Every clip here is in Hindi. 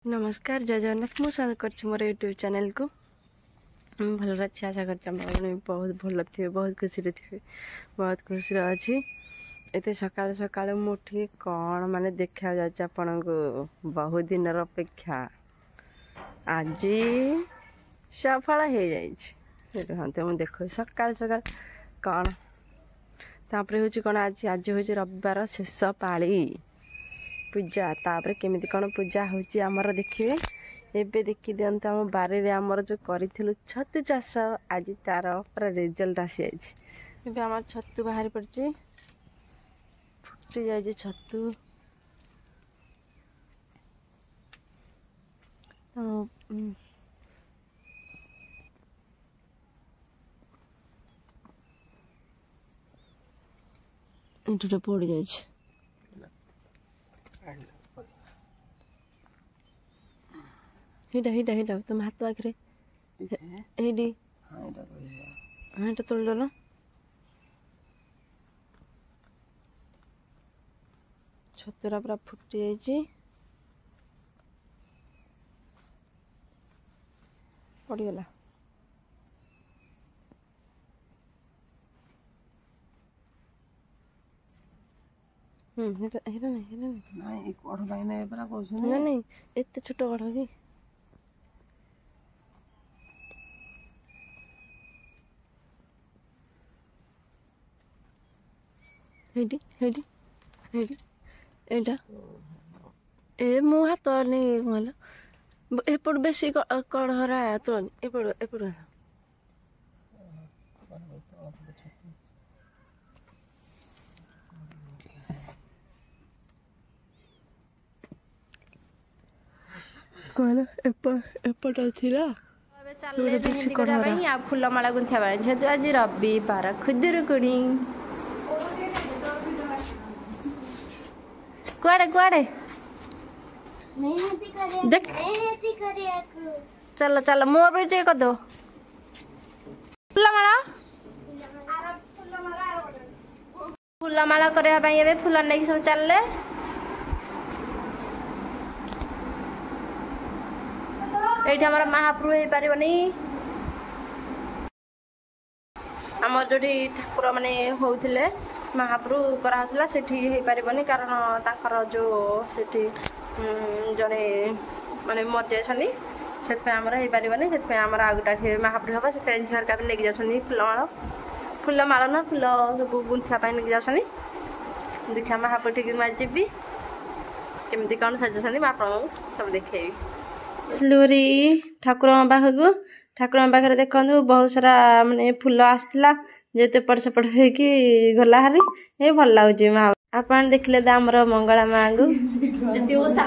नमस्कार जय जगन्नाथ मुझे स्वागत कर मोर यूट्यूब चैनल को भल अच्छी आशा कर बहुत भल थे बहुत खुशी थे बहुत खुशी अच्छी एत सका सका मुठी कौन माने देखा जाए आपण को बहुत दिन अपेक्षा आज सफल हो जाते मुझे देख सका सका कौन तापर हूँ कौन आज आज हूँ रविवार शेष पाली पूजा तापर केमी कौन पूजा होमर देखिए एबे देखी दिंतु आम बारे रे आमर जो करूँ छतु चाष आज तार पूरा रिजल्ट आसी जाए आम छतु बाहरी पड़ी फुटी जाए छतु इटा पड़ जाए हिटा हिटा हिटा तुम हाथ आखिरे एडी हाँ तो तोड़ छतुरा पूरा फुटी जाए पड़गला नहीं एत छोट कढ़ कि हेडी हेडी हेडी एटा ए मु हाथ नहीं कहल एपट बेसी कढ़रा तुरंत एपट एपट कहल एपट थिला फुल माला गुंथा जेहतु आज रविवार खुदुरुकुणी कुआड़े कुआड़े देख चलो चलो मो भी टे कर दो फूल माला करने फूल नहीं सब चलले ये आम महाप्रभु हो पारनी आम जो ठाकुर माने होते महाप्रभु कराला से हो पारनी कारण ताकर जो से जड़े माने मर जाए से आमर हो पारनी से आमर आ गोटा महाप्रभु हम से झरका भी लेके जाऊँ फूल माला ना फूल सब गुंथा लेके जाऊँ देखा महाप्रभु ठीक मैं जी केमती कौन सजाऊँ आप सब देखेबी सिलूरी ठाकुर पाखक पाखे देखु बहुत सारा माने फूल आसला जेते पट सेपट गला हारी ये भल लगे माँ आप देखले आमर मंगला माँ को उषा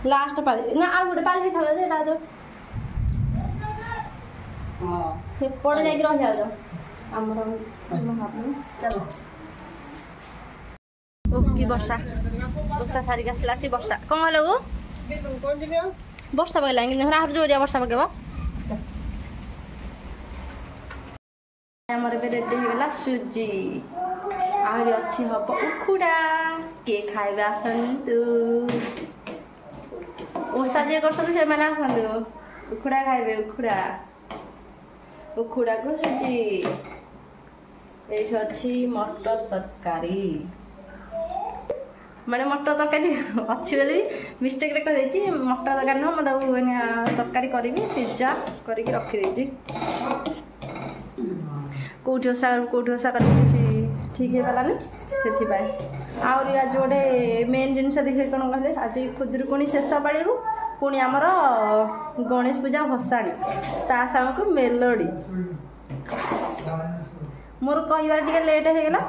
लास्ट पाली ना आ गोटे पाली पड़ जाए रही चलो की वर्षा वर्षा सारिक आसला सी वर्षा कौन हल वो वर्षा पकड़ा कि जोरिया वर्षा पकेब आमर रेडी होगा सुजी आहरी अच्छी हम उखुड़ा किए खाइबे आसतु ओषा जी कर आसतु उखुड़ा खाइबे उखुड़ा उखुड़ा को सुजी ये अच्छी मटर तरकारी माने मटर तरकारी अच्छी बोली मिस्टेक रे कह मटर तरकारी नुह मैं तरकारी करी सीजा करके रखी कौटी ओषा कर ठीक है पालानी से आज गोटे मेन जिनस देखे कौन कहले आज खुदुरुकुणी शेष पाड़ी को पुणी आमर गणेश पूजा भसाणी ता सामू को मेलोडी मोर कहबार टे लेट होगला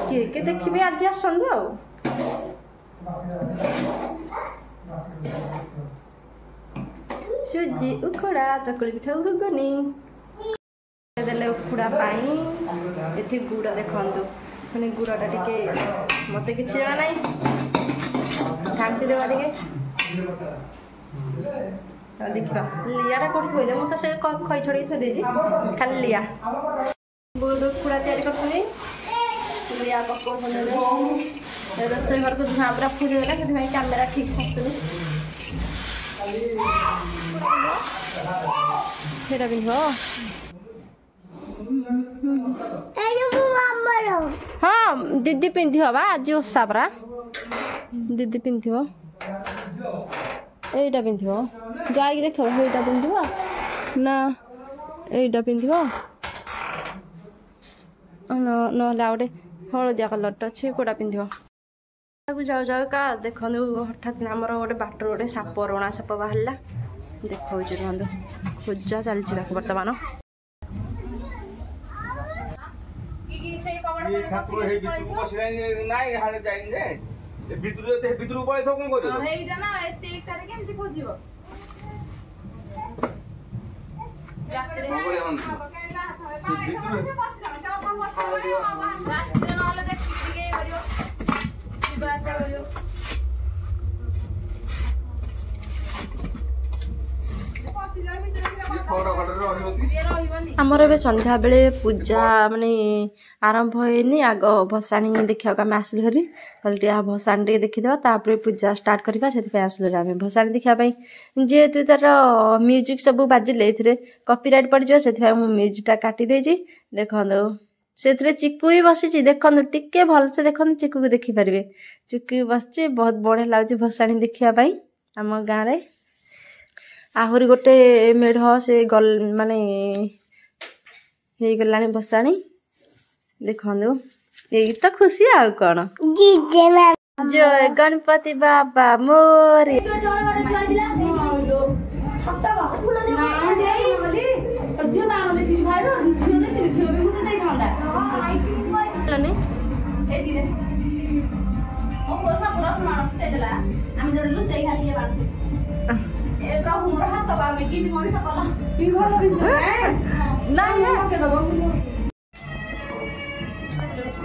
किए किए देखी आज आसतु सुजी उखुड़ा चकुली पिठा घुगुनी देले उखुड़ा ये गुड़ देखु मैंने गुड़टा टे मत कि जाना ना ढांकी देवा टे देखा लियाटा कौन थोड़े मुझे से खई छड़ी थोड़ी देजी खाली लिया बहुत कुड़ा तैयारी करते लिया पको रोसई घर को धुआं पूरा फुल गला कि कैमेरा ठीक से फिर भी हो हाँ दीदी पिंधि बा आज ओषा परा दीदी पिंध এইটা পিন্ধিব যাইকি দেখ এইটা পিন্ধিব না এইটা পিন্ধিব নহলে ଆଉ ଗୋଟେ ହଳଦିଆ କଲରଟା ଅଛି କୋଉଟା ପିନ୍ଧିବ ତାକୁ ଯାଉ ଯାଉ କା ଦେଖନ୍ତୁ ହଠାତ୍ ଆମର ଗୋଟେ ବାଟରୁ ଗୋଟେ ସାପ ରଣା ସାପ ବାହାରିଲା ଦେଖଉଛି ରୁହନ୍ତୁ ଖୋଜା ଚାଲିଛି ତାକୁ ବର୍ତ୍ତମାନ ভিতরু পড়ে তো কোন করছো এইটা না এতে একটারে কেমতি খোঁজিব রাত্রে করে হন রাত্রে নহলে দেখি দিকে করিও দিবা আসা করিও ଆମର ଏବେ ସନ୍ଧ୍ୟା ବେଳେ ପୂଜା ମାନେ ଆରମ୍ଭ ହେଇନି ଆଗ ଭସାଣି ଦେଖିବାକୁ ଆମେ ଆସିଲୁ ହେରି କହିଲେ ଟିକେ ଭସାଣି ଟିକେ ଦେଖିଦେବା ତାପରେ ପୂଜା ଷ୍ଟାର୍ଟ କରିବା ସେଥିପାଇଁ ଆସିଲୁ ଆମେ ଭସାଣି ଦେଖିବା ପାଇଁ ଯେହେତୁ ତାର ମ୍ୟୁଜିକ୍ ସବୁ ବାଜିଲେ ଏଥିରେ କପିରାଇଟ୍ ପଡ଼ିଯିବ ସେଥିପାଇଁ ମୁଁ ମ୍ୟୁଜିକ୍ଟା କାଟି ଦେଇଛି ଦେଖନ୍ତୁ ସେଥିରେ ଚିକୁ ବି ବସିଛି ଦେଖନ୍ତୁ ଟିକେ ଭଲସେ ଦେଖନ୍ତୁ ଚିକୁକୁ ଦେଖିପାରିବେ ଚିକୁ ବସିଛି ବହୁତ ବଢ଼ିଆ ଲାଗୁଛି ଭସାଣି ଦେଖିବା ପାଇଁ ଆମ ଗାଁରେ ଆହୁରି ଗୋଟେ ମେଢ଼ ସେ ମାନେ ହେଇଗଲାଣି ଭସାଣି ଦେଖନ୍ତୁ ଏଇ ତ ଖୁସି ଆଉ କ'ଣ ଜୟ ଗଣପତି ବାବା ମୋରି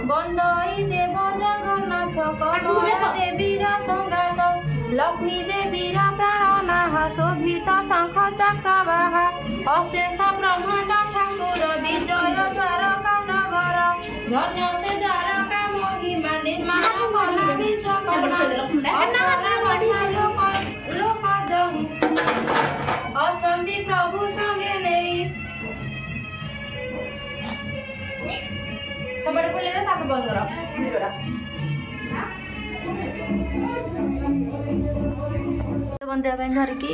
বন্দই দেব জগন্নাথ কমলা দেবীর সংঘাত লক্ষ্মী দেবীর প্রাণনাহ শোভিত শঙ্খ চক্রবাহা অশেষ ব্রহ্মাণ্ড ঠাকুর বিজয় দ্বারকা নগর ধ্বজ সে দ্বারকা মহিমা নির্মাণ কলা বিশ্বকর্মা অনাথ বর্ষা লোক জহি অଛନ୍ତି প্রভু সঙ্গে নেই ସବୁଆଡ଼େ ବୁଲେଇବେ ତାପରେ ବନ୍ଦ କର ଭିଡ଼ିଓଟା ବନ୍ଦେଇବା ପାଇଁ ଧରିକି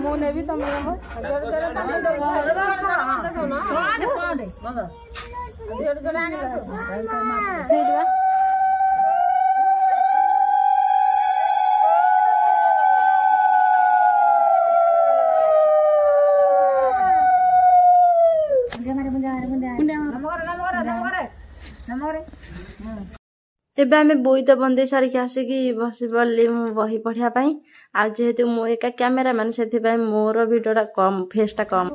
ମୁଁ ନେବି ତମେ ନେବ ଏବେ ଆମେ ବହି ତ ବନ୍ଦେଇ ସାରିକି ଆସିକି ବସି ପଡ଼ିଲି ମୁଁ ବହି ପଢ଼ିବା ପାଇଁ। ଆଉ ଯେହେତୁ ମୁଁ ଏକା କ୍ୟାମେରାମ୍ୟାନ୍ ସେଥିପାଇଁ ମୋର ଭିଡ଼ିଓଟା କମ୍ ଫେସ୍ଟା କମ୍।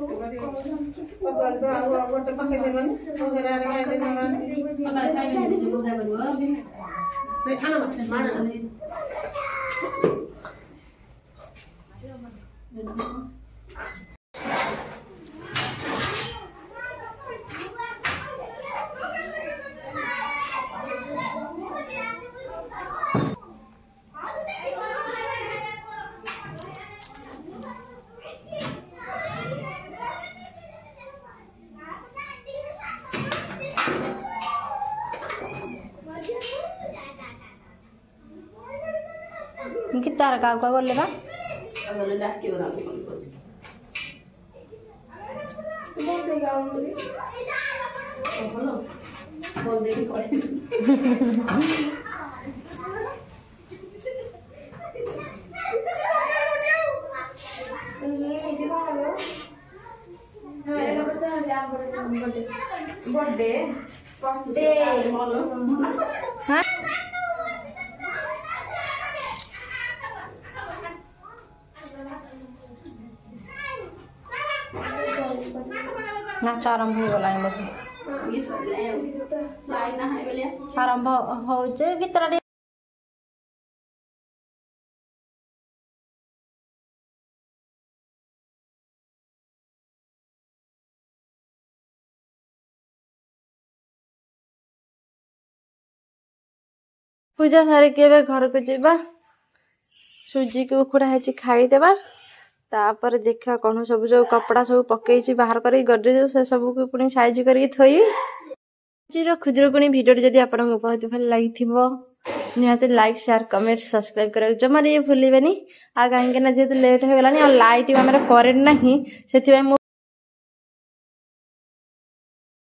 कि तार का गले बा नाच आरंभ हो गला आरंभ हो गीतटा पूजा सारिक घर को जावा सुजी को उखुड़ा है खाईदेवा तापर देखा कौन सब जो कपड़ा सब पकई बाहर कर गड्रेज से सब को पुणी साइज करके थोई खुदुरुकुणी भिडियो जदि आपको बहुत भल लगी निहाती लाइक शेयर कमेंट सब्सक्राइब करा जमार ये भूलें आ कहीं जेहतु लेट हो गलानी लाइट आम करेन्ट ना से